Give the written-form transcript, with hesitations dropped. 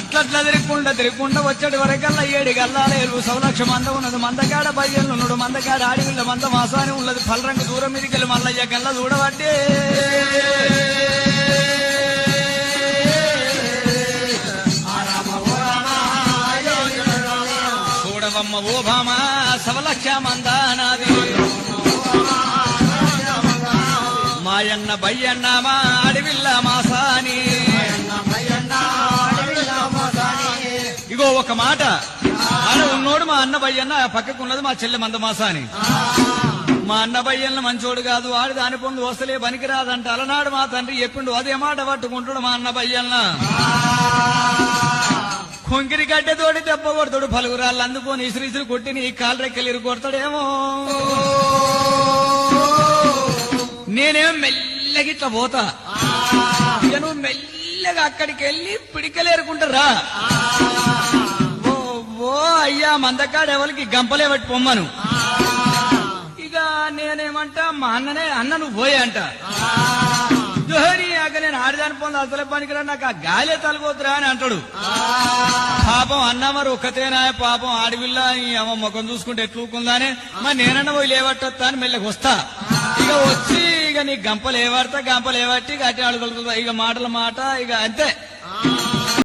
అట్లట్లా తిరగకుండా వచ్చేటి వరకల్లా 7 గల్లాలేరు సవలక్ష మంద ఉన్నది మందకాడ బయ్యలు ఉన్నాడు మందకాడ ఆడివిల్ల మంద మాసాని ఉన్నది పల్రంగు దూరం మీదికెళ్ళి మల్లయ్య కల్లా చూడబట్టే చూడవమ్మ ఓ భామ సవలక్ష మందానాది మాయన్న బయ్యన్న మా అడవిల్ల మాసాని ఇగో ఒక మాట ఆడ ఉన్నోడు మా అన్న బయ్యన్న పక్కకున్నది మా చెల్లె మందమాసాని మా అన్న బయ్యన్న మంచోడు కాదు వాడు దాని పొందు వస్తలే పనికిరాదంట అలనాడు మా తండ్రి చెప్పిండు అదే మాట పట్టుకుంటాడు మా అన్న బయ్యన్న కొంకిరి గడ్డతోటి దెబ్బ కొడతాడు పలుగురాళ్ళు అందుకొని ఇసురు కొట్టి నీ కాలు రెక్కలు ఇరు కొడతాడేమో నేనేం మెల్లగిట్లా పోతా ఇక నువ్వు మెల్లగా అక్కడికి వెళ్ళి పిడికలేరుకుంటారా ఓ అయ్యా మందకాడ ఎవరికి గంపలే పట్టి పొమ్మను ఇక నేనేమంటా మా అన్న నువ్వు పోయే అంట జోహరి అక్క నేను ఆడదాని పొంది అసలే పనికిరా నాకు ఆ గాలే తలగోతురా అని అంటాడు పాపం అన్న మరి ఒక్కతేనా పాపం ఆడవిల్ల అమ్మ ముఖం చూసుకుంటే ఎట్లుకుందానే మరి నేనన్నా పోయి లేవట్టొస్తా అని మెల్లకి వస్తా ఇక వచ్చి ఇక నీ గంపలు ఏవాడతా గంపలు ఏవట్టి ఇక అట్టి అడుగులుతుందా ఇక మాటల మాట ఇక అంతే